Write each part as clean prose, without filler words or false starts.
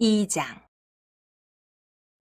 2장.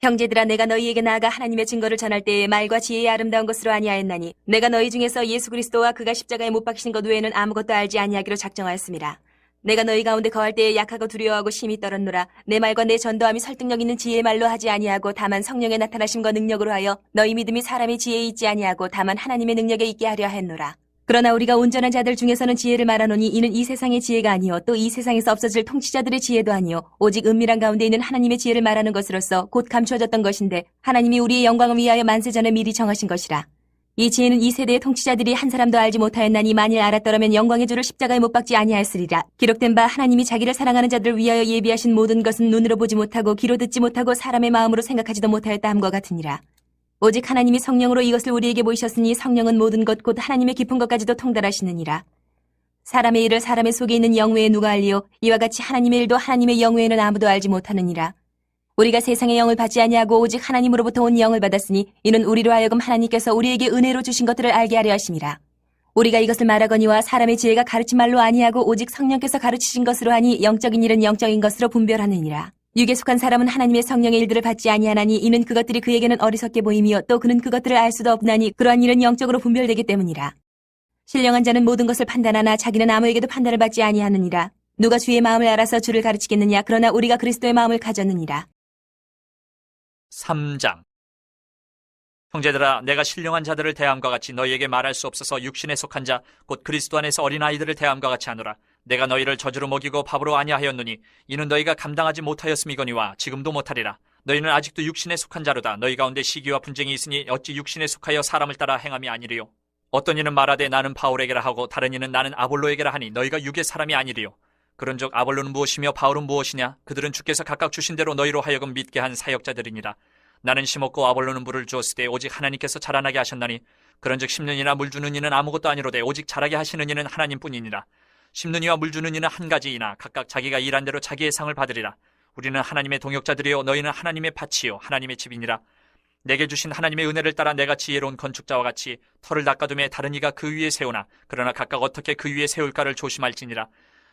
형제들아, 내가 너희에게 나아가 하나님의 증거를 전할 때에 말과 지혜의 아름다운 것으로 아니하였나니 내가 너희 중에서 예수 그리스도와 그가 십자가에 못 박히신 것 외에는 아무것도 알지 아니하기로 작정하였습니다. 내가 너희 가운데 거할 때에 약하고 두려워하고 심히 떨었노라. 내 말과 내 전도함이 설득력 있는 지혜의 말로 하지 아니하고 다만 성령의 나타나심과 능력으로 하여 너희 믿음이 사람의 지혜에 있지 아니하고 다만 하나님의 능력에 있게 하려 했노라. 그러나 우리가 온전한 자들 중에서는 지혜를 말하노니 이는 이 세상의 지혜가 아니요 또 이 세상에서 없어질 통치자들의 지혜도 아니요 오직 은밀한 가운데 있는 하나님의 지혜를 말하는 것으로서 곧 감추어졌던 것인데 하나님이 우리의 영광을 위하여 만세 전에 미리 정하신 것이라. 이 지혜는 이 세대의 통치자들이 한 사람도 알지 못하였나니 만일 알았더라면 영광의 주를 십자가에 못 박지 아니하였으리라. 기록된 바 하나님이 자기를 사랑하는 자들을 위하여 예비하신 모든 것은 눈으로 보지 못하고 귀로 듣지 못하고 사람의 마음으로 생각하지도 못하였다 함과 같으니라. 오직 하나님이 성령으로 이것을 우리에게 보이셨으니 성령은 모든 것 곧 하나님의 깊은 것까지도 통달하시느니라. 사람의 일을 사람의 속에 있는 영 외에 누가 알리요 이와 같이 하나님의 일도 하나님의 영 외에는 아무도 알지 못하느니라. 우리가 세상의 영을 받지 아니하고 오직 하나님으로부터 온 영을 받았으니 이는 우리로 하여금 하나님께서 우리에게 은혜로 주신 것들을 알게 하려 하심이라. 우리가 이것을 말하거니와 사람의 지혜가 가르친 말로 아니하고 오직 성령께서 가르치신 것으로 하니 영적인 일은 영적인 것으로 분별하느니라. 육에 속한 사람은 하나님의 성령의 일들을 받지 아니하나니 이는 그것들이 그에게는 어리석게 보임이요 또 그는 그것들을 알 수도 없나니 그러한 일은 영적으로 분별되기 때문이라. 신령한 자는 모든 것을 판단하나 자기는 아무에게도 판단을 받지 아니하느니라. 누가 주의 마음을 알아서 주를 가르치겠느냐. 그러나 우리가 그리스도의 마음을 가졌느니라. 3장. 형제들아, 내가 신령한 자들을 대함과 같이 너희에게 말할 수 없어서 육신에 속한 자 곧 그리스도 안에서 어린아이들을 대함과 같이 하노라. 내가 너희를 저주로 먹이고 밥으로 아니하였느니 이는 너희가 감당하지 못하였음이거니와 지금도 못하리라. 너희는 아직도 육신에 속한 자로다. 너희 가운데 시기와 분쟁이 있으니 어찌 육신에 속하여 사람을 따라 행함이 아니리요. 어떤 이는 말하되 나는 바울에게라 하고 다른 이는 나는 아볼로에게라 하니 너희가 육의 사람이 아니리요. 그런즉 아볼로는 무엇이며 바울은 무엇이냐? 그들은 주께서 각각 주신 대로 너희로 하여금 믿게 한 사역자들이니라. 나는 심었고 아볼로는 물을 주었을 때 오직 하나님께서 자라나게 하셨나니 그런즉 심는 이나 물 주는 이는 아무것도 아니로되 오직 자라게 하시는 이는 하나님뿐이니라. 심는 이와 물 주는 이는 한 가지이나 각각 자기가 일한 대로 자기의 상을 받으리라. 우리는 하나님의 동역자들이요 너희는 하나님의 밭이요 하나님의 집이니라. 내게 주신 하나님의 은혜를 따라 내가 지혜로운 건축자와 같이 터를 닦아둠에 다른 이가 그 위에 세우나 그러나 각각 어떻게 그 위에 세울까를 조심할지니라.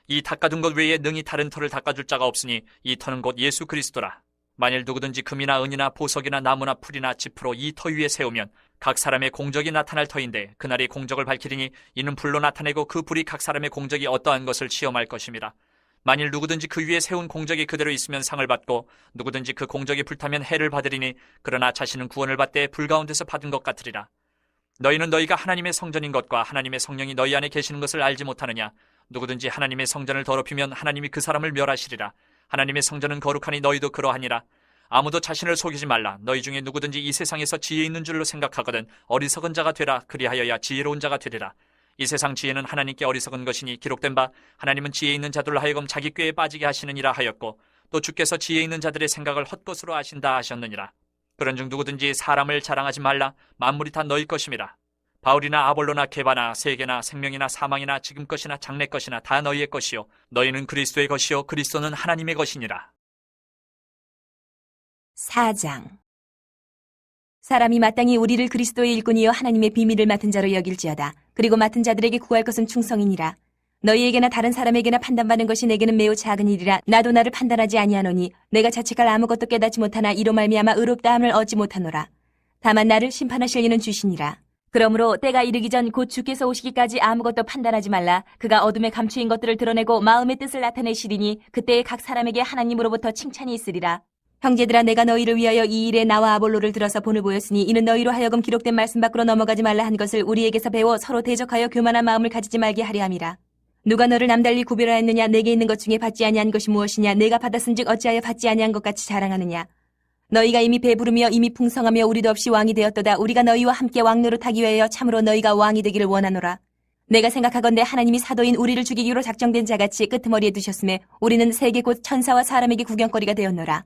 이 닦아둔 것 외에 능히 다른 터를 닦아줄 자가 없으니 이 터는 곧 예수 그리스도라. 만일 누구든지 금이나 은이나 보석이나 나무나 풀이나 짚으로 이 터 위에 세우면 각 사람의 공적이 나타날 터인데 그날이 공적을 밝히리니 이는 불로 나타내고 그 불이 각 사람의 공적이 어떠한 것을 시험할 것입니다. 만일 누구든지 그 위에 세운 공적이 그대로 있으면 상을 받고 누구든지 그 공적이 불타면 해를 받으리니 그러나 자신은 구원을 받되 불 가운데서 받은 것 같으리라. 너희는 너희가 하나님의 성전인 것과 하나님의 성령이 너희 안에 계시는 것을 알지 못하느냐. 누구든지 하나님의 성전을 더럽히면 하나님이 그 사람을 멸하시리라. 하나님의 성전은 거룩하니 너희도 그러하니라. 아무도 자신을 속이지 말라. 너희 중에 누구든지 이 세상에서 지혜 있는 줄로 생각하거든 어리석은 자가 되라. 그리하여야 지혜로운 자가 되리라. 이 세상 지혜는 하나님께 어리석은 것이니 기록된 바 하나님은 지혜 있는 자들로 하여금 자기 꾀에 빠지게 하시느니라 하였고 또 주께서 지혜 있는 자들의 생각을 헛것으로 아신다 하셨느니라. 그런즉 누구든지 사람을 자랑하지 말라. 만물이 다 너희 것임이라. 바울이나 아볼로나 게바나 세계나 생명이나 사망이나 지금 것이나 장래 것이나 다 너희의 것이요 너희는 그리스도의 것이요 그리스도는 하나님의 것이니라. 4장. 사람이 마땅히 우리를 그리스도의 일꾼이요 하나님의 비밀을 맡은 자로 여길지어다. 그리고 맡은 자들에게 구할 것은 충성이니라. 너희에게나 다른 사람에게나 판단받는 것이 내게는 매우 작은 일이라. 나도 나를 판단하지 아니하노니 내가 자책할 아무것도 깨닫지 못하나 이로 말미암아 의롭다함을 얻지 못하노라. 다만 나를 심판하실 이는 주시니라. 그러므로 때가 이르기 전 곧 주께서 오시기까지 아무것도 판단하지 말라. 그가 어둠에 감추인 것들을 드러내고 마음의 뜻을 나타내시리니 그때에 각 사람에게 하나님으로부터 칭찬이 있으리라. 형제들아, 내가 너희를 위하여 이 일에 나와 아볼로를 들어서 본을 보였으니 이는 너희로 하여금 기록된 말씀 밖으로 넘어가지 말라 한 것을 우리에게서 배워 서로 대적하여 교만한 마음을 가지지 말게 하려 함이라. 누가 너를 남달리 구별하였느냐? 내게 있는 것 중에 받지 아니한 것이 무엇이냐? 내가 받았은즉 어찌하여 받지 아니한 것 같이 자랑하느냐? 너희가 이미 배부르며 이미 풍성하며 우리도 없이 왕이 되었도다. 우리가 너희와 함께 왕노릇하기 위하여 참으로 너희가 왕이 되기를 원하노라. 내가 생각하건대 하나님이 사도인 우리를 죽이기로 작정된 자같이 끄트머리에 두셨음에 우리는 세계 곧 천사와 사람에게 구경거리가 되었노라.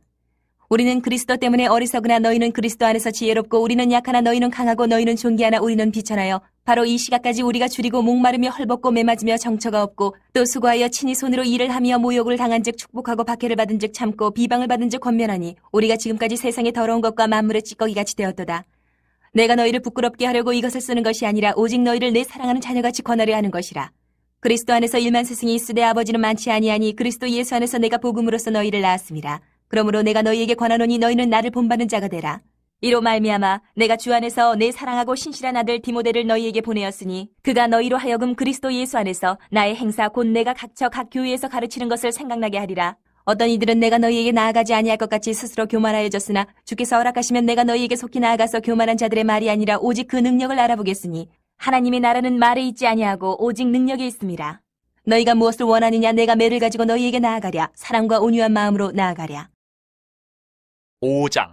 우리는 그리스도 때문에 어리석으나 너희는 그리스도 안에서 지혜롭고 우리는 약하나 너희는 강하고 너희는 존귀하나 우리는 비천하여 바로 이 시각까지 우리가 줄이고 목마르며 헐벗고 매맞으며 정처가 없고 또 수고하여 친히 손으로 일을 하며 모욕을 당한즉 축복하고 박해를 받은즉 참고 비방을 받은즉 권면하니 우리가 지금까지 세상의 더러운 것과 만물의 찌꺼기같이 되었도다. 내가 너희를 부끄럽게 하려고 이것을 쓰는 것이 아니라 오직 너희를 내 사랑하는 자녀같이 권하려 하는 것이라. 그리스도 안에서 일만 스승이 있으되 아버지는 많지 아니하니 그리스도 예수 안에서 내가 복음으로써 너희를 낳았습니다. 그러므로 내가 너희에게 권하노니 너희는 나를 본받는 자가 되라. 이로 말미암아 내가 주 안에서 내 사랑하고 신실한 아들 디모데를 너희에게 보내었으니 그가 너희로 하여금 그리스도 예수 안에서 나의 행사 곧 내가 각처 각 교회에서 가르치는 것을 생각나게 하리라. 어떤 이들은 내가 너희에게 나아가지 아니할 것 같이 스스로 교만하여졌으나 주께서 허락하시면 내가 너희에게 속히 나아가서 교만한 자들의 말이 아니라 오직 그 능력을 알아보겠으니 하나님의 나라는 말에 있지 아니하고 오직 능력에 있음이라. 너희가 무엇을 원하느냐 내가 매를 가지고 너희에게 나아가랴. 사랑과 온유한 마음으로 나아가랴. 5장.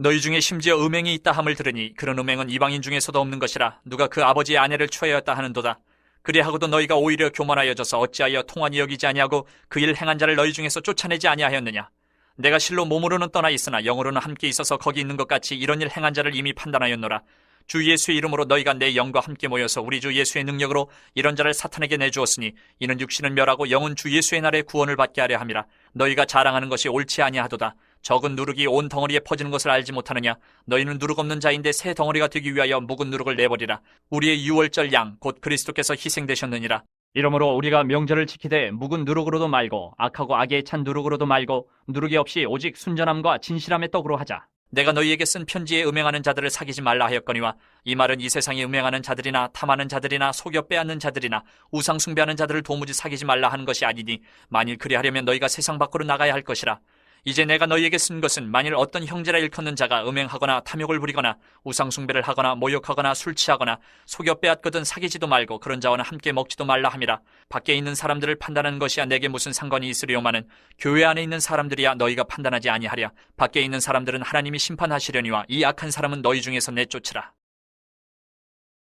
너희 중에 심지어 음행이 있다 함을 들으니 그런 음행은 이방인 중에서도 없는 것이라. 누가 그 아버지의 아내를 취하였다 하는도다. 그리하고도 너희가 오히려 교만하여져서 어찌하여 통한이 여기지 아니하고 그 일 행한 자를 너희 중에서 쫓아내지 아니하였느냐. 내가 실로 몸으로는 떠나 있으나 영으로는 함께 있어서 거기 있는 것 같이 이런 일 행한 자를 이미 판단하였노라. 주 예수의 이름으로 너희가 내 영과 함께 모여서 우리 주 예수의 능력으로 이런 자를 사탄에게 내주었으니 이는 육신은 멸하고 영은 주 예수의 날에 구원을 받게 하려 함이라. 너희가 자랑하는 것이 옳지 아니하도다. 적은 누룩이 온 덩어리에 퍼지는 것을 알지 못하느냐. 너희는 누룩 없는 자인데 새 덩어리가 되기 위하여 묵은 누룩을 내버리라. 우리의 유월절 양 곧 그리스도께서 희생되셨느니라. 이러므로 우리가 명절을 지키되 묵은 누룩으로도 말고 악하고 악에 찬 누룩으로도 말고 누룩이 없이 오직 순전함과 진실함의 떡으로 하자. 내가 너희에게 쓴 편지에 음행하는 자들을 사귀지 말라 하였거니와 이 말은 이 세상에 음행하는 자들이나 탐하는 자들이나 속여 빼앗는 자들이나 우상 숭배하는 자들을 도무지 사귀지 말라 하는 것이 아니니 만일 그리하려면 너희가 세상 밖으로 나가야 할 것이라. 이제 내가 너희에게 쓴 것은 만일 어떤 형제라 일컫는 자가 음행하거나 탐욕을 부리거나 우상 숭배를 하거나 모욕하거나 술 취하거나 속여 빼앗거든 사귀지도 말고 그런 자와는 함께 먹지도 말라 함이라. 밖에 있는 사람들을 판단하는 것이야 내게 무슨 상관이 있으리요마는 교회 안에 있는 사람들이야 너희가 판단하지 아니하랴. 밖에 있는 사람들은 하나님이 심판하시려니와 이 악한 사람은 너희 중에서 내쫓으라.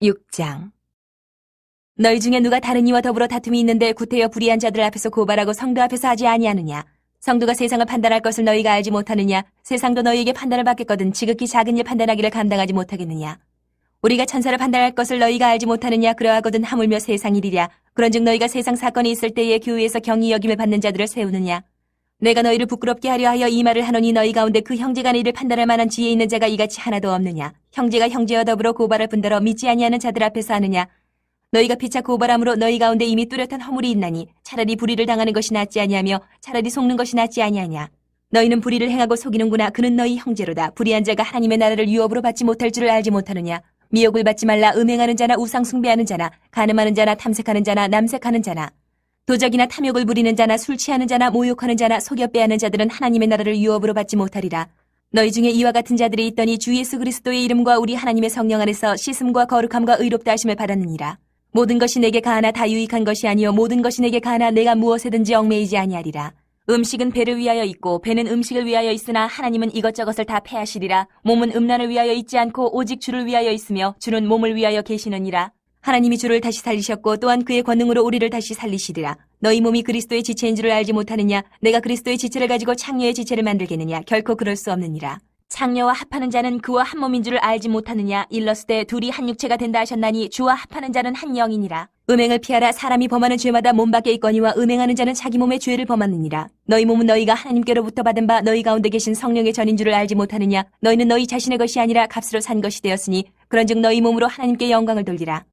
6장. 너희 중에 누가 다른 이와 더불어 다툼이 있는데 구태여 불의한 자들 앞에서 고발하고 성도 앞에서 하지 아니하느냐. 성도가 세상을 판단할 것을 너희가 알지 못하느냐. 세상도 너희에게 판단을 받겠거든 지극히 작은 일 판단하기를 감당하지 못하겠느냐. 우리가 천사를 판단할 것을 너희가 알지 못하느냐. 그러하거든 하물며 세상 일이랴. 그런즉 너희가 세상 사건이 있을 때에 교회에서 경히 여김을 받는 자들을 세우느냐. 내가 너희를 부끄럽게 하려 하여 이 말을 하노니 너희 가운데 그 형제간의 일을 판단할 만한 지혜 있는 자가 이같이 하나도 없느냐. 형제가 형제와 더불어 고발할 뿐더러 믿지 아니하는 자들 앞에서 하느냐. 너희가 피차 고발함으로 너희 가운데 이미 뚜렷한 허물이 있나니 차라리 불의를 당하는 것이 낫지 아니하며 차라리 속는 것이 낫지 아니하냐. 너희는 불의를 행하고 속이는구나. 그는 너희 형제로다. 불의한 자가 하나님의 나라를 유업으로 받지 못할 줄을 알지 못하느냐. 미혹을 받지 말라. 음행하는 자나 우상 숭배하는 자나 간음하는 자나 탐색하는 자나 남색하는 자나 도적이나 탐욕을 부리는 자나 술 취하는 자나 모욕하는 자나 속여 빼앗는 자들은 하나님의 나라를 유업으로 받지 못하리라. 너희 중에 이와 같은 자들이 있더니 주 예수 그리스도의 이름과 우리 하나님의 성령 안에서 씻음과 거룩함과 의롭다 하심을 받았느니라. 모든 것이 내게 가하나 다 유익한 것이 아니요 모든 것이 내게 가하나 내가 무엇에든지 얽매이지 아니하리라. 음식은 배를 위하여 있고 배는 음식을 위하여 있으나 하나님은 이것저것을 다 패하시리라. 몸은 음란을 위하여 있지 않고 오직 주를 위하여 있으며 주는 몸을 위하여 계시느니라. 하나님이 주를 다시 살리셨고 또한 그의 권능으로 우리를 다시 살리시리라. 너희 몸이 그리스도의 지체인 줄을 알지 못하느냐. 내가 그리스도의 지체를 가지고 창녀의 지체를 만들겠느냐. 결코 그럴 수 없느니라. 창녀와 합하는 자는 그와 한 몸인 줄을 알지 못하느냐. 일러스되 둘이 한 육체가 된다 하셨나니 주와 합하는 자는 한 영이니라. 음행을 피하라. 사람이 범하는 죄마다 몸 밖에 있거니와 음행하는 자는 자기 몸의 죄를 범하느니라. 너희 몸은 너희가 하나님께로부터 받은 바 너희 가운데 계신 성령의 전인 줄을 알지 못하느냐. 너희는 너희 자신의 것이 아니라 값으로 산 것이 되었으니 그런즉 너희 몸으로 하나님께 영광을 돌리라.